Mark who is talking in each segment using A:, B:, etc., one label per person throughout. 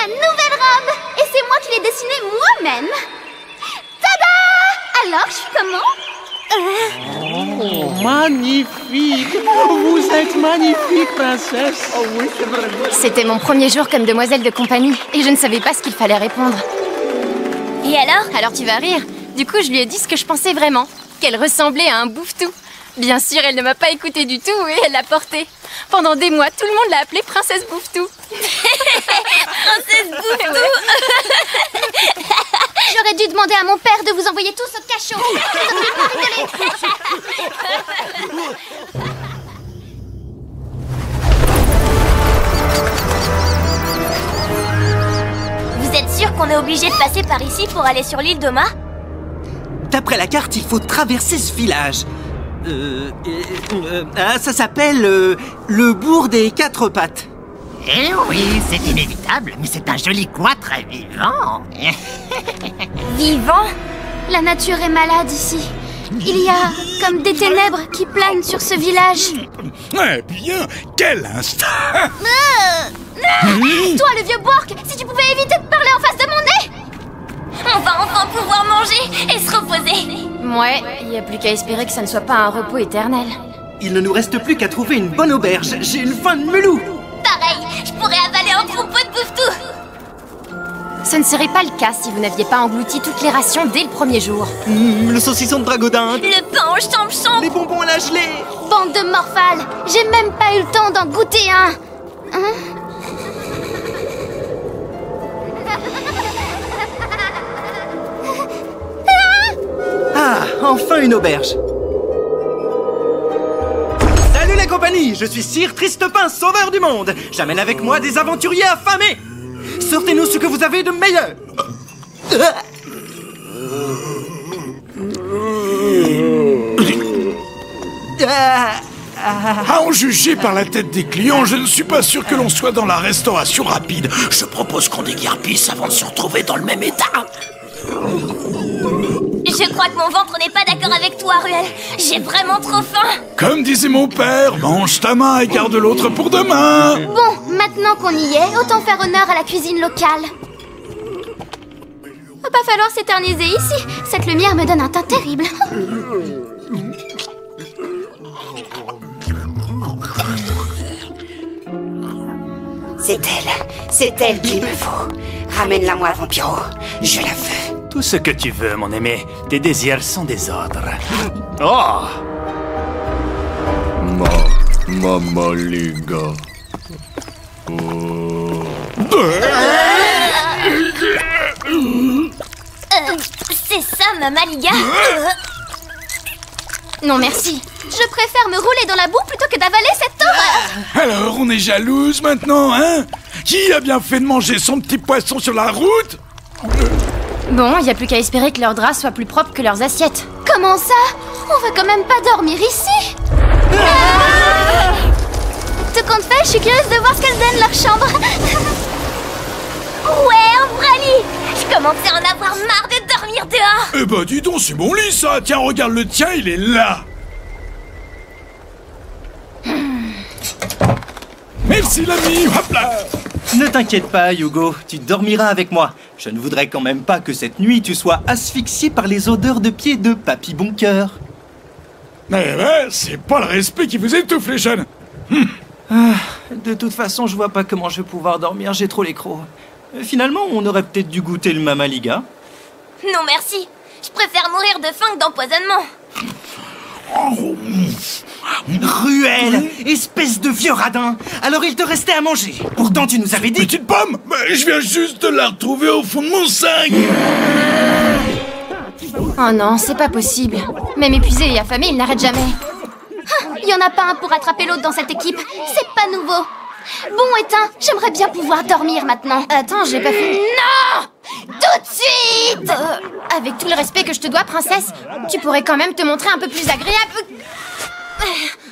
A: ma nouvelle robe! Et c'est moi qui l'ai dessinée moi-même! Tada! Alors, je suis comment?
B: Oh, magnifique! Vous êtes magnifique, princesse!
C: Oh oui, c'est vraiment...
D: C'était mon premier jour comme demoiselle de compagnie et je ne savais pas ce qu'il fallait répondre.
A: Et alors?
D: Alors tu vas rire. Du coup, je lui ai dit ce que je pensais vraiment. Qu'elle ressemblait à un bouffetou. Bien sûr, elle ne m'a pas écouté du tout et elle l'a porté. Pendant des mois, tout le monde l'a appelée Princesse Bouffetou.
A: Princesse Bouffetou. J'aurais dû demander à mon père de vous envoyer tous au cachot. Vous êtes sûr qu'on est obligé de passer par ici pour aller sur l'île d'Oma?
C: D'après la carte, il faut traverser ce village. Ça s'appelle le bourg des quatre pattes.
E: Eh oui, c'est inévitable, mais c'est un joli coin très vivant.
A: Vivant? La nature est malade ici. Il y a comme des ténèbres qui planent sur ce village.
F: Eh bien, quel instant!
A: Toi, le vieux Bork, si tu pouvais éviter de parler en face de mon nez! On va enfin pouvoir manger et se reposer.
D: Ouais, il n'y a plus qu'à espérer que ça ne soit pas un repos éternel.
C: Il ne nous reste plus qu'à trouver une bonne auberge. J'ai une faim de melou.
A: Pareil, je pourrais avaler un troupeau de bouffetou.
D: Ce ne serait pas le cas si vous n'aviez pas englouti toutes les rations dès le premier jour.
C: Le saucisson de dragodin.
A: Le pain au champ-champ.
C: Les bonbons à la gelée.
A: Bande de morphales, j'ai même pas eu le temps d'en goûter un. Hein?
C: Ah, enfin une auberge. Salut les compagnies, je suis Sir Tristepin, sauveur du monde. J'amène avec moi des aventuriers affamés. Sortez-nous ce que vous avez de meilleur.
F: À en juger par la tête des clients, je ne suis pas sûr que l'on soit dans la restauration rapide. Je propose qu'on déguerpisse avant de se retrouver dans le même état.
A: Je crois que mon ventre n'est pas d'accord avec toi, Ruel. J'ai vraiment trop faim.
F: Comme disait mon père, mange ta main et garde l'autre pour demain.
A: Bon, maintenant qu'on y est, autant faire honneur à la cuisine locale. Va pas falloir s'éterniser ici. Cette lumière me donne un teint terrible.
G: C'est elle qu'il me faut. Ramène-la-moi, Vampiro. Je la veux.
H: Tout ce que tu veux, mon aimé. Tes désirs sont des ordres. Oh!
B: Mamaliga.
A: C'est ça, ma maliga. Non, merci. Je préfère me rouler dans la boue plutôt que d'avaler cette horreur.
F: Alors, on est jalouse maintenant, hein? Qui a bien fait de manger son petit poisson sur la route?
D: Bon, il n'y a plus qu'à espérer que leurs draps soient plus propres que leurs assiettes.
A: Comment ça? On va quand même pas dormir ici. Tout compte fait, je suis curieuse de voir ce qu'elles donnent leur chambre. Ouais, un vrai lit. Je commençais à en avoir marre de dormir dehors.
F: Eh ben, dis donc, c'est mon lit, ça! Tiens, regarde le tien, il est là! Merci, l'ami! Hop là!
C: Ne t'inquiète pas, Hugo, tu dormiras avec moi. Je ne voudrais quand même pas que cette nuit tu sois asphyxié par les odeurs de pieds de Papy Boncoeur.
F: Eh ben, c'est pas le respect qui vous étouffe, les jeunes!
C: De toute façon, je vois pas comment je vais pouvoir dormir, j'ai trop les crocs. Finalement, on aurait peut-être dû goûter le Mamaliga.
A: Non, merci. Je préfère mourir de faim que d'empoisonnement.
C: Ruelle, espèce de vieux radin. Alors il te restait à manger. Pourtant, tu nous avais dit...
F: Petite pomme! Mais je viens juste de la retrouver au fond de mon sac!
D: Oh non, c'est pas possible. Même épuisé et affamé, il n'arrête jamais.
A: Il y en a pas un pour attraper l'autre dans cette équipe. C'est pas nouveau. Bon, éteint, j'aimerais bien pouvoir dormir maintenant.
D: Attends, j'ai pas fait...
A: Non! Tout de suite!
D: Avec tout le respect que je te dois, princesse, tu pourrais quand même te montrer un peu plus agréable.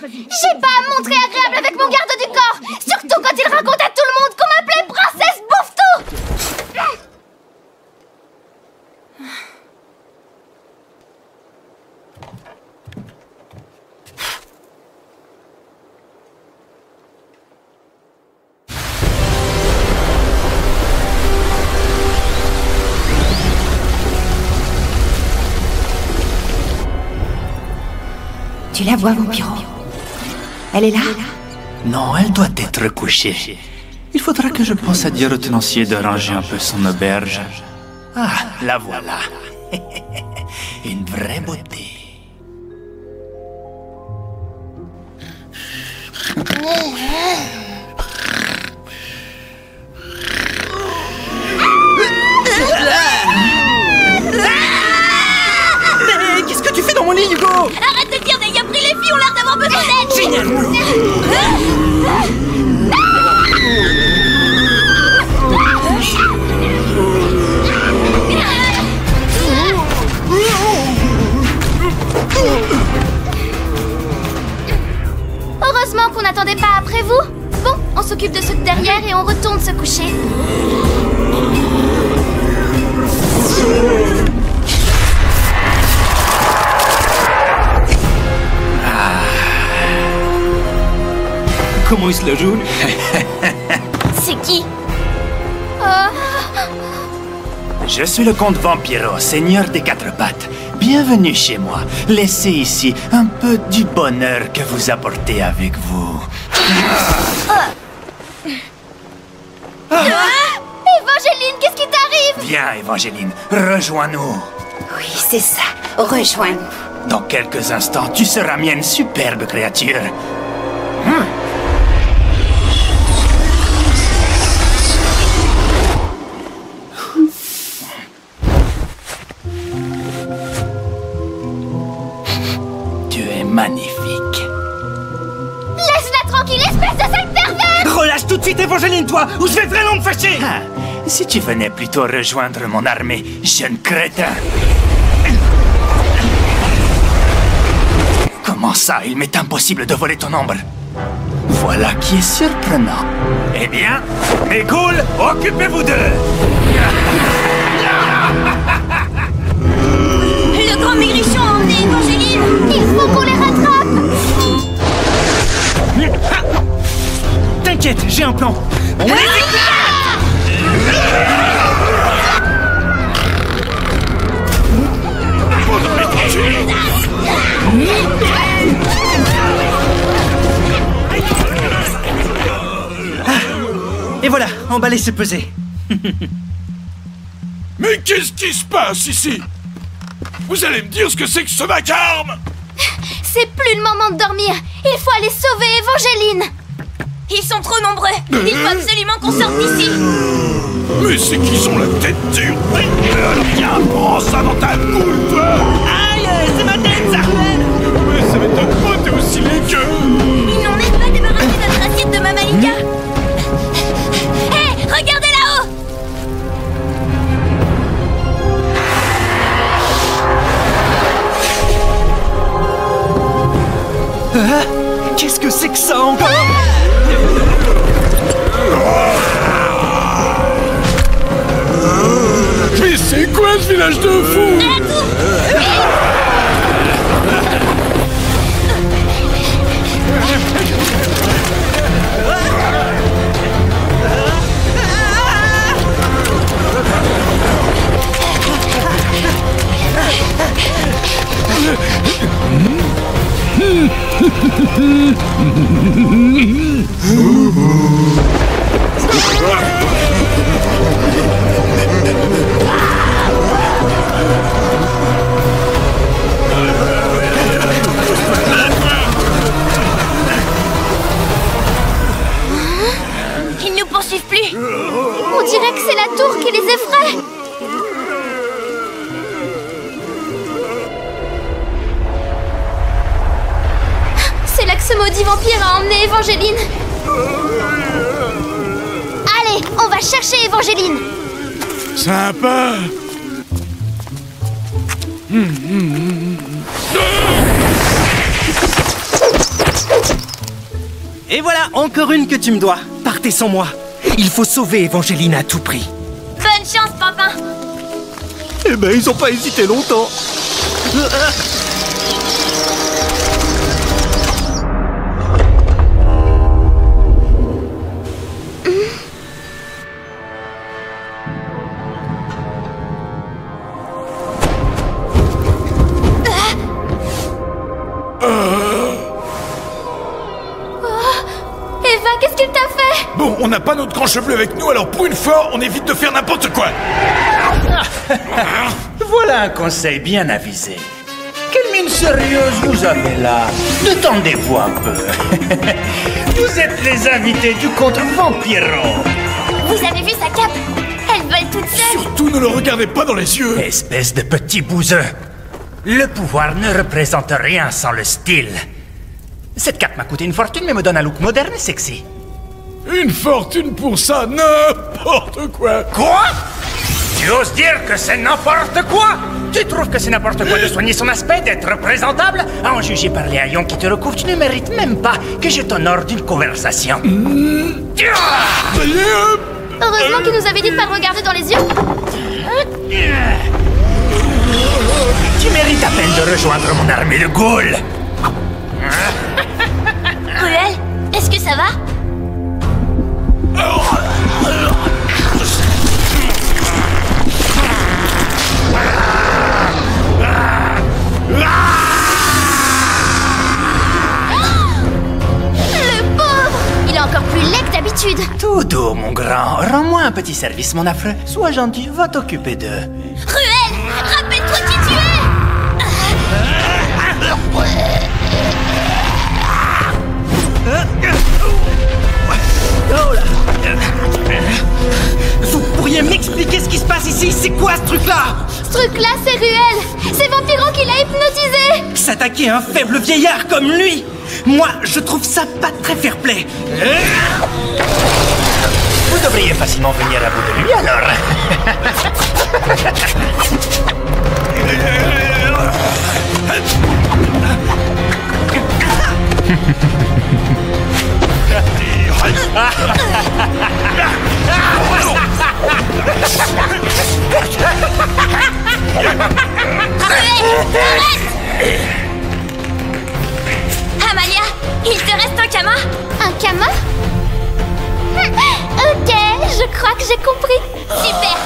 A: J'ai pas à me montrer agréable avec mon garde du corps! Surtout quand il raconte à tout le monde qu'on m'appelait Princesse Bouffetou!
G: Tu la vois, Vampiro? Elle est là?
H: Non, elle doit être couchée. Il faudra que je pense à dire au tenancier de ranger un peu son auberge. Ah, la voilà. Une vraie beauté.
C: Mais qu'est-ce que tu fais dans mon lit, Hugo?
A: Arrête de dire d'ailleurs pris, les filles ont l'air d'avoir besoin d'aide.
C: Génial.
A: Heureusement qu'on n'attendait pas après vous. Bon, on s'occupe de ceux de derrière et on retourne se coucher.
C: Comment il se la joue?
A: C'est qui?
H: Je suis le comte Vampiro, seigneur des quatre pattes. Bienvenue chez moi. Laissez ici un peu du bonheur que vous apportez avec vous.
A: Évangeline, qu'est-ce qui t'arrive?
H: Viens, Évangeline, rejoins-nous.
G: Oui, c'est ça. Rejoins-nous.
H: Dans quelques instants, tu seras mienne, superbe créature. Tu es magnifique.
A: Laisse-la tranquille, espèce de sale pervers!
C: Relâche tout de suite, Évangeline, toi, ou je vais vraiment me fâcher.
H: Ah, si tu venais plutôt rejoindre mon armée, jeune crétin. Comment ça, il m'est impossible de voler ton ombre? Voilà qui est surprenant. Eh bien, mes ghouls, occupez-vous d'eux.
A: Le grand maigrichon a emmené Évangeline! Il faut qu'on les rattrape!
C: T'inquiète, j'ai un plan. On les Et voilà, emballé, c'est pesé.
F: Mais qu'est-ce qui se passe ici? Vous allez me dire ce que c'est que ce vacarme?
A: C'est plus le moment de dormir! Il faut aller sauver Évangeline! Ils sont trop nombreux! Il faut absolument qu'on sorte d'ici!
F: Mais c'est qu'ils ont la tête dure. Alors viens, prends ça dans ta boule, toi.
C: Aïe, c'est ma tête, ça remède.
F: Mais ça m'étonne pas, t'es aussi laid que...
A: Ils n'ont même pas débarrassé notre assiette de Mamalinga! Hé, regardez là-haut!
C: Qu'est-ce que c'est que ça encore?
F: Mais c'est quoi ce village de fous?
A: Ils nous poursuivent plus! On dirait que c'est la tour qui les effraie! C'est là que ce maudit vampire a emmené Évangeline! Allez, on va chercher Évangeline!
F: Sympa.
C: Et voilà, encore une que tu me dois. Partez sans moi. Il faut sauver Évangeline à tout prix.
A: Bonne chance, Pimpin!
C: Eh ben, ils ont pas hésité longtemps.
F: On n'a pas notre grand chevelu avec nous, alors pour une fois, on évite de faire n'importe quoi.
H: Voilà un conseil bien avisé. Quelle mine sérieuse vous avez là? Détendez-vous un peu. Vous êtes les invités du comte Vampiro.
A: Vous avez vu sa cape? Elle vole toute seule.
F: Surtout, ne le regardez pas dans les yeux.
H: Espèce de petit bouseux. Le pouvoir ne représente rien sans le style. Cette cape m'a coûté une fortune, mais me donne un look moderne et sexy.
F: Une fortune pour ça, n'importe quoi.
H: Quoi? Tu oses dire que c'est n'importe quoi? Tu trouves que c'est n'importe quoi de soigner son aspect, d'être présentable? À en juger par les haillons qui te recouvrent, tu ne mérites même pas que je t'honore d'une conversation.
A: Heureusement qu'il nous avait dit de pas le regarder dans les yeux.
H: Tu mérites à peine de rejoindre mon armée de ghouls.
A: Ruel, est-ce que ça va? Le pauvre! Il est encore plus laid que d'habitude.
H: Tout doux, mon grand. Rends-moi un petit service, mon affreux. Sois gentil, va t'occuper d'eux.
A: Ruel, rappelle-toi qui tu es!
C: Oh là! Vous pourriez m'expliquer ce qui se passe ici? C'est quoi ce truc-là?
A: Ce truc-là, c'est Ruel. C'est Vampiro qui l'a hypnotisé.
C: S'attaquer à un faible vieillard comme lui? Moi, je trouve ça pas très fair-play.
H: Vous devriez facilement venir à bout de lui, alors.
A: Amalia, il te reste un kama? Un kama? Ok, je crois que j'ai compris. Super.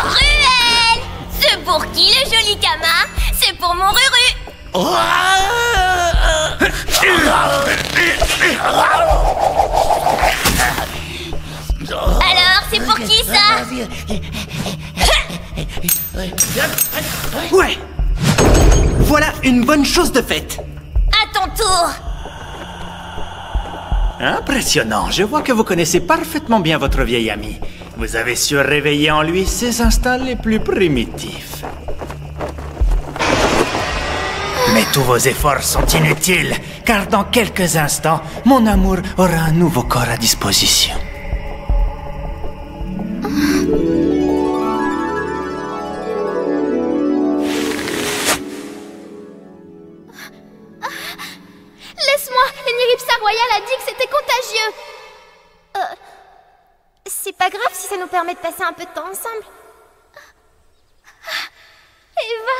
A: Ruel! C'est pour qui le joli kama? C'est pour mon Ruru. Alors, c'est pour qui ça?
C: Ouais! Voilà une bonne chose de faite.
A: À ton tour.
H: Impressionnant. Je vois que vous connaissez parfaitement bien votre vieil ami. Vous avez su réveiller en lui ses instincts les plus primitifs. Mais tous vos efforts sont inutiles, car dans quelques instants, mon amour aura un nouveau corps à disposition.
A: Laisse-moi. L'Eniripsa royale a dit que c'était contagieux. C'est pas grave si ça nous permet de passer un peu de temps ensemble. Eva,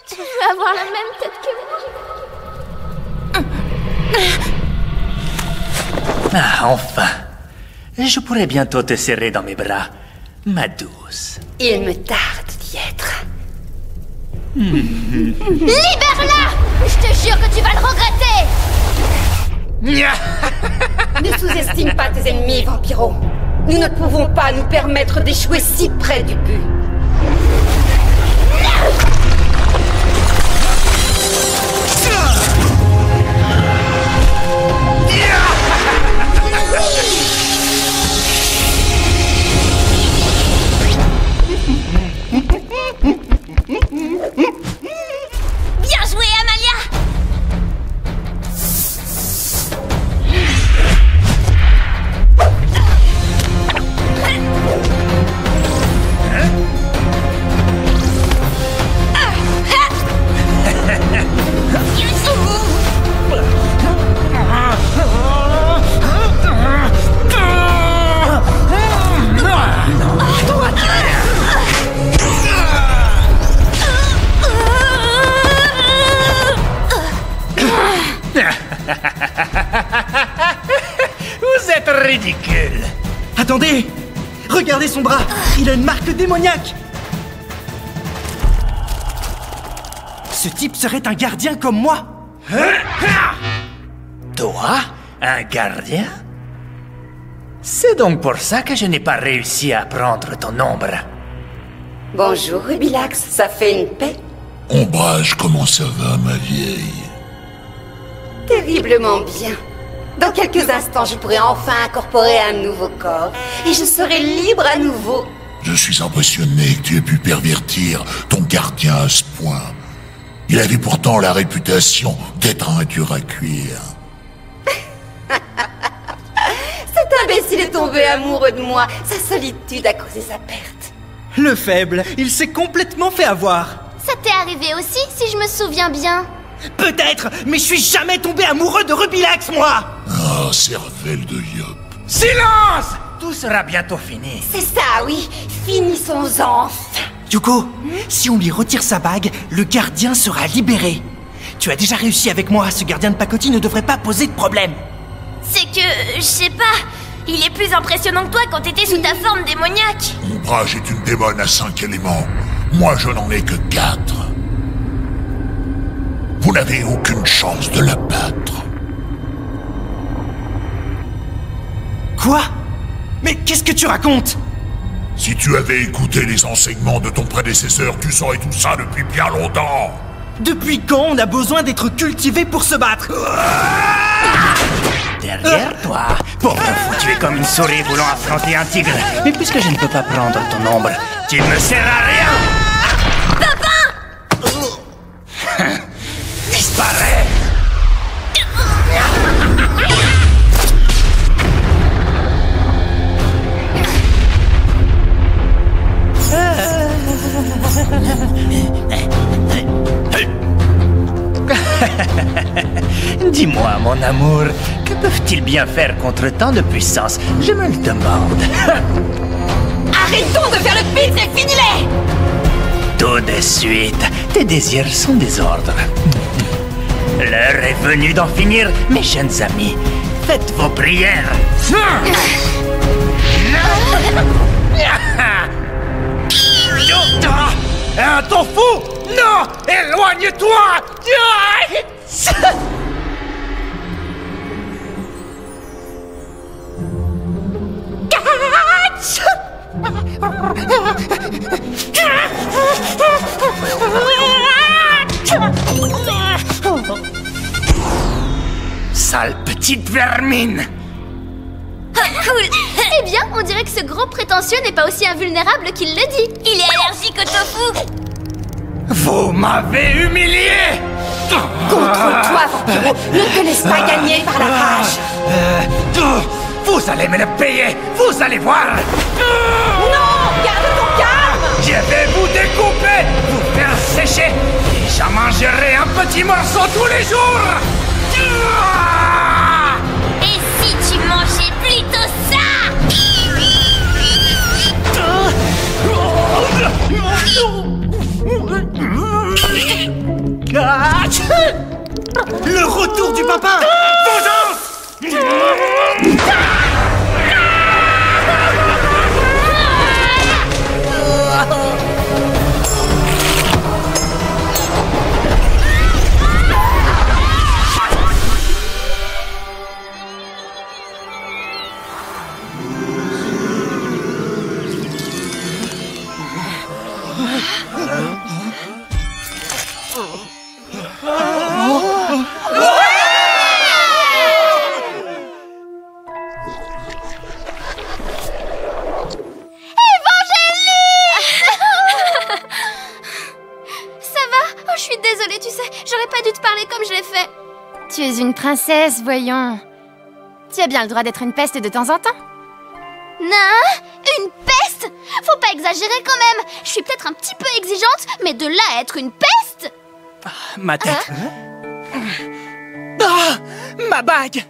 A: tu veux avoir la même tête que moi?
H: Ah, enfin. Je pourrais bientôt te serrer dans mes bras, ma douce.
G: Il me tarde d'y être.
A: Libère-la! Je te jure que tu vas le regretter!
G: Ne sous-estime pas tes ennemis, Vampiro. Nous ne pouvons pas nous permettre d'échouer si près du but.
A: Bien joué, Amalia!
H: Vous êtes ridicule.
C: Attendez! Regardez son bras! Il a une marque démoniaque! Ce type serait un gardien comme moi!
H: Toi, un gardien? C'est donc pour ça que je n'ai pas réussi à prendre ton ombre.
G: Bonjour, Rubilax, ça fait une paix?
F: Ombrage, comment ça va, ma vieille?
G: Terriblement bien. Dans quelques instants, je pourrai enfin incorporer un nouveau corps. Et je serai libre à nouveau.
F: Je suis impressionné que tu aies pu pervertir ton gardien à ce point. Il avait pourtant la réputation d'être un dur à cuire.
G: Cet imbécile est tombé amoureux de moi. Sa solitude a causé sa perte.
C: Le faible, il s'est complètement fait avoir.
A: Ça t'est arrivé aussi, si je me souviens bien.
C: Peut-être, mais je suis jamais tombé amoureux de Rubilax, moi.
F: Ah, cervelle de Yop.
H: Silence! Tout sera bientôt fini.
G: C'est ça, oui. Finissons-en enfin.
C: Yuko, si on lui retire sa bague, le gardien sera libéré. Tu as déjà réussi avec moi, ce gardien de pacotille ne devrait pas poser de problème.
A: C'est que, je sais pas, il est plus impressionnant que toi quand t'étais sous ta forme démoniaque.
F: Ombrage est une démone à 5 éléments. Moi, je n'en ai que 4. Vous n'avez aucune chance de la battre.
C: Quoi? Mais qu'est-ce que tu racontes?
F: Si tu avais écouté les enseignements de ton prédécesseur, tu saurais tout ça depuis bien longtemps.
C: Depuis quand on a besoin d'être cultivé pour se battre?
H: Derrière toi, pauvre fou, tu es comme une souris voulant affronter un tigre. Mais puisque je ne peux pas prendre ton ombre, tu ne me sers à rien. Disparais. Dis-moi, mon amour, que peuvent-ils bien faire contre tant de puissance? Je me le demande.
G: Arrêtons de faire le pitch et finis-les!
H: Tout de suite, tes désirs sont des ordres. L'heure est venue d'en finir, mes jeunes amis. Faites vos prières. Un ton fou! Non! Éloigne-toi! Sale petite vermine!
A: Cool. Eh bien, on dirait que ce gros prétentieux n'est pas aussi invulnérable qu'il le dit. Il est allergique au tofu.
H: Vous m'avez humilié!
G: Contre toi, Vampiro, ne te laisse pas gagner par la rage.
H: Vous allez me le payer! Vous allez voir!
G: Non! Garde ton calme!
H: Je vais vous découper! Vous faire sécher! Et j'en mangerai un petit morceau tous les jours!
A: Et si tu mangeais plutôt ça?
C: Le retour du papa!
D: Tu es une princesse, voyons. Tu as bien le droit d'être une peste de temps en temps.
A: Non, une peste? Faut pas exagérer quand même. Je suis peut-être un petit peu exigeante, mais de là à être une peste?
H: Ma tête. Ah, ma bague.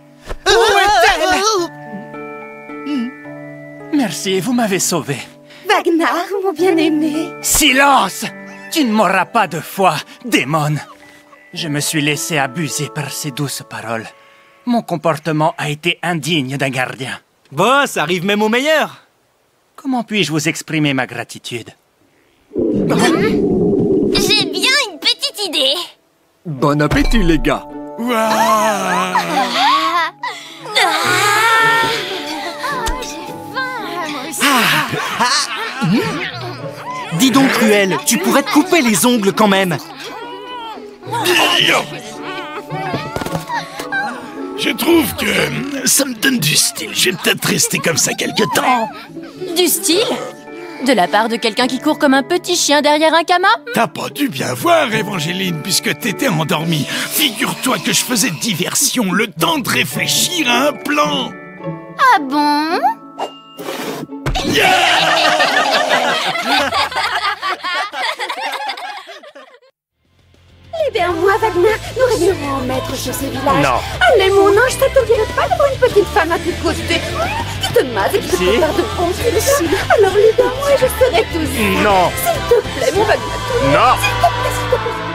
H: Où est-elle? Merci, vous m'avez sauvé.
G: Wagnar, mon bien-aimé.
H: Silence! Tu ne m'auras pas de foi, démon. Je me suis laissé abuser par ces douces paroles. Mon comportement a été indigne d'un gardien.
C: Bon, ça arrive même au meilleur.
H: Comment puis-je vous exprimer ma gratitude?
A: J'ai bien une petite idée.
B: Bon appétit, les gars.
C: Dis donc, Cruel, tu pourrais te couper les ongles quand même.
I: Je trouve que ça me donne du style. Je vais peut-être rester comme ça quelque temps.
D: Du style? De la part de quelqu'un qui court comme un petit chien derrière un camas?
I: T'as pas dû bien voir, Évangeline, puisque t'étais endormie. Figure-toi que je faisais diversion, le temps de réfléchir à un plan.
A: Ah bon?
G: Libère-moi, Wagner. Nous régllerons en maître sur ces villages.
H: Non.
G: Allez, mon ange, ça te dirait pas d'avoir une petite femme à tes côtés qui te mate et qui te prépare de bons films. Alors libère-moi et je serai tout.
H: Non.
G: S'il te plaît, mon Wagner.
H: Non.
G: S'il te plaît, s'il te plaît.